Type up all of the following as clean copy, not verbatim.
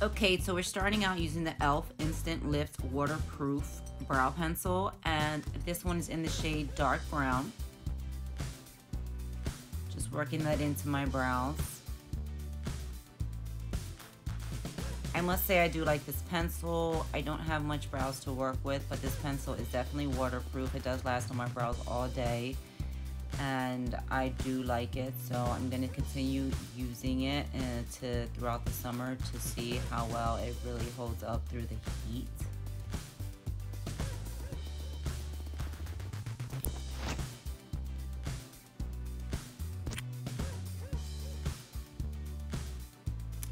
Okay, so we're starting out using the e.l.f. Instant Lift Waterproof Brow Pencil, and this one is in the shade Dark Brown. Just working that into my brows. I must say I do like this pencil. I don't have much brows to work with, but this pencil is definitely waterproof. It does last on my brows all day, and I do like it, so I'm going to continue using it throughout the summer to see how well it really holds up through the heat.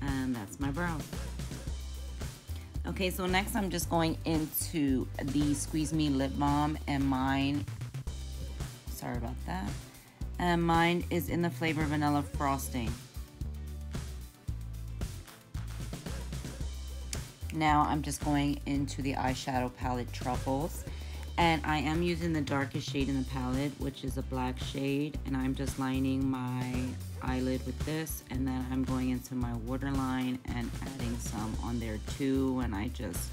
And that's my brows. Okay, so next I'm just going into the Squeeze Me Lip Balm, and mine, sorry about that, and mine is in the flavor Vanilla Frosting. Now I'm just going into the eyeshadow palette Truffles, and I am using the darkest shade in the palette, which is a black shade, and I'm just lining my eyelid with this, and then I'm going into my waterline and adding some on there too, and I just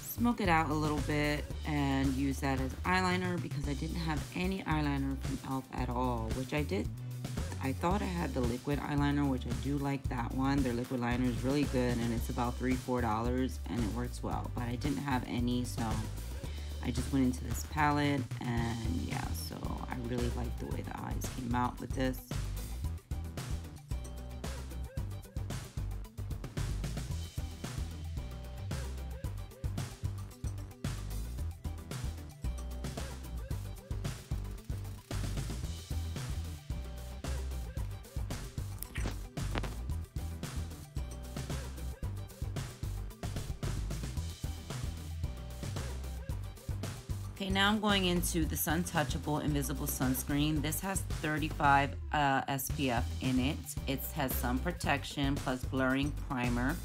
smoke it out a little bit and use that as eyeliner because I didn't have any eyeliner from e.l.f. at all, which I did. I thought I had the liquid eyeliner, which I do like that one. Their liquid liner is really good, and it's about $3–4 and it works well, but I didn't have any, so I just went into this palette, and yeah, so I really like the way the eyes came out with this. Okay, now I'm going into the Sun Touchable Invisible Sunscreen. This has 35 SPF in it. It has sun protection plus blurring primer,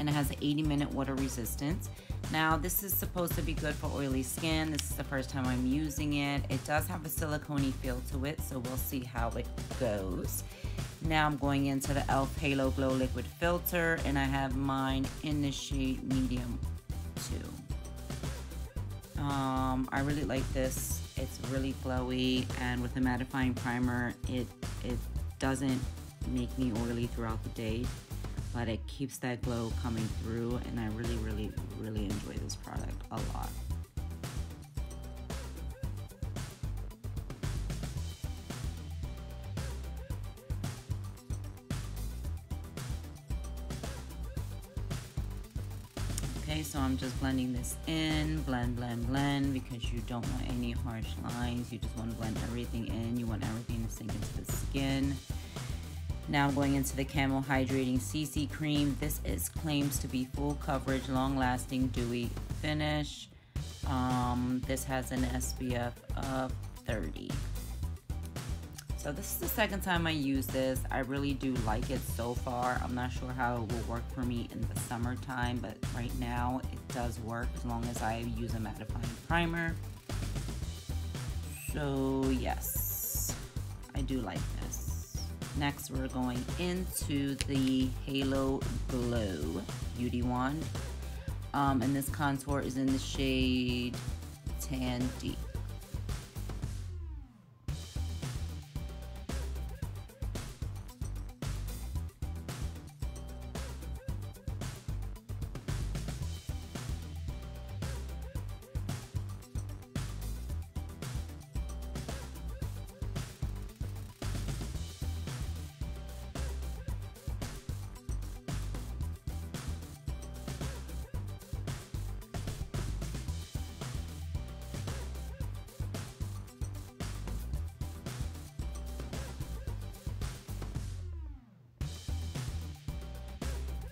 and it has an 80-minute water resistance. Now, this is supposed to be good for oily skin. This is the first time I'm using it. It does have a silicone-y feel to it, so we'll see how it goes. Now I'm going into the e.l.f. Halo Glow Liquid Filter, and I have mine in the shade Medium 2. I really like this. It's really glowy, and with the mattifying primer, it doesn't make me oily throughout the day, but it keeps that glow coming through, and I really enjoy this product a lot. Okay, so I'm just blending this in, blend, because you don't want any harsh lines. You just want to blend everything in. You want everything to sink into the skin. Now I'm going into the Camo Hydrating CC Cream. This claims to be full coverage, long-lasting, dewy finish. This has an SPF of 30. So this is the second time I use this. I really do like it so far. I'm not sure how it will work for me in the summertime, but right now it does work as long as I use a mattifying primer. So yes, I do like this. Next, we're going into the Halo Glow Beauty Wand. And this contour is in the shade Tan Deep.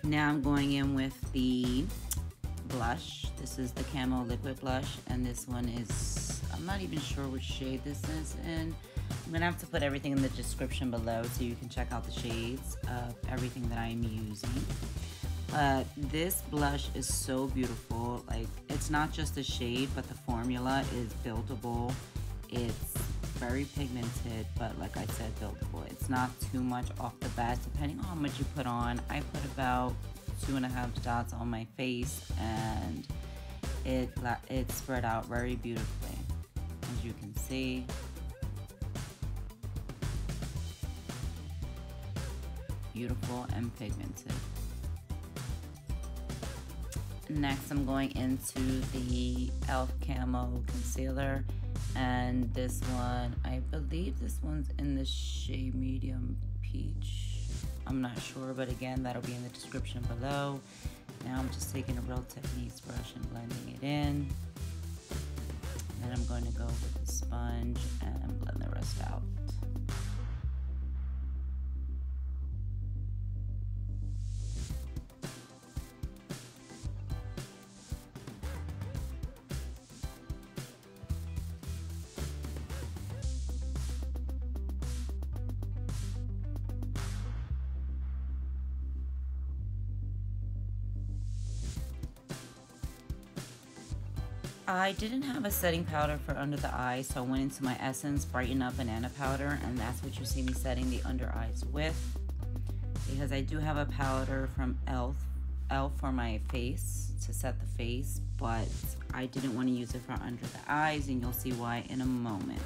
Now I'm going in with the blush. This is the Camo Liquid Blush, and this one is, I'm not even sure which shade this is in. I'm gonna have to put everything in the description below so you can check out the shades of everything that I'm using. But this blush is so beautiful. Like, it's not just a shade, but the formula is buildable. It's very pigmented, but like I said, buildable. It's not too much off the bat, depending on how much you put on. I put about 2.5 dots on my face, and it spread out very beautifully, as you can see. Beautiful and pigmented. Next, I'm going into the e.l.f. Camo Concealer, and this one, I believe this one's in the shade Medium Peach. I'm not sure, but again, that'll be in the description below. Now I'm just taking a Real Techniques brush and blending it in. Then I'm going to go with the sponge and blend the rest out. I didn't have a setting powder for under the eyes, so I went into my Essence Brighten Up Banana Powder, and that's what you see me setting the under eyes with. Because I do have a powder from e.l.f. for my face, to set the face, but I didn't want to use it for under the eyes, and you'll see why in a moment.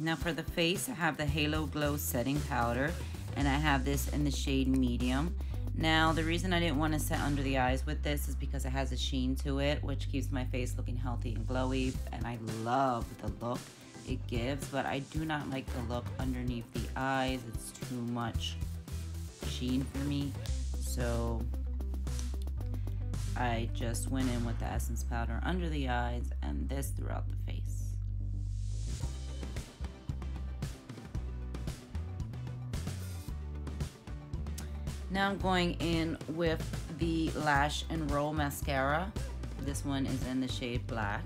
Now for the face, I have the Halo Glow Setting Powder, and I have this in the shade Medium. Now the reason I didn't want to set under the eyes with this is because it has a sheen to it, which keeps my face looking healthy and glowy, and I love the look it gives, but I do not like the look underneath the eyes. It's too much sheen for me, so I just went in with the Essence powder under the eyes and this throughout the face. Now I'm going in with the Lash and Roll Mascara. This one is in the shade Black.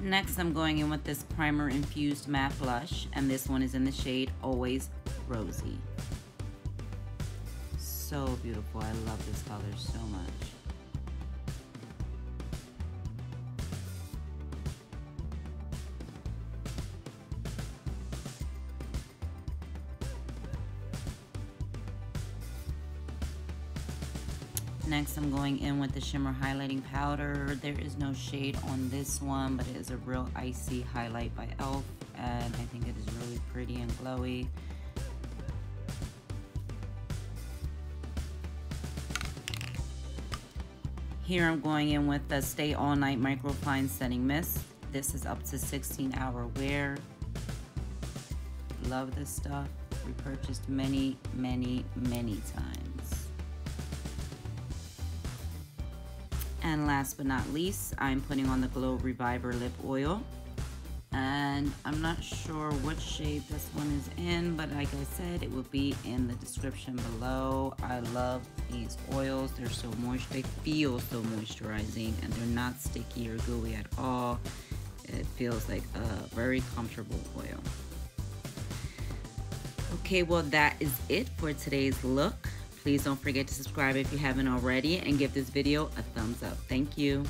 Next, I'm going in with this primer infused matte blush, and this one is in the shade Always Rosy. So beautiful. I love this color so much. Next, I'm going in with the shimmer highlighting powder. There is no shade on this one, but it is a real icy highlight by e.l.f. and I think it is really pretty and glowy. Here I'm going in with the Stay All Night Microfine Setting Mist. This is up to 16-hour wear. Love this stuff. Repurchased many, many, many times. And last but not least, I'm putting on the Glow Reviver Lip Oil. And I'm not sure what shade this one is in, but like I said, it will be in the description below. I love these oils. They're so moist. They feel so moisturizing, and they're not sticky or gooey at all. It feels like a very comfortable oil. Okay, well, that is it for today's look. Please don't forget to subscribe if you haven't already, and give this video a thumbs up. Thank you.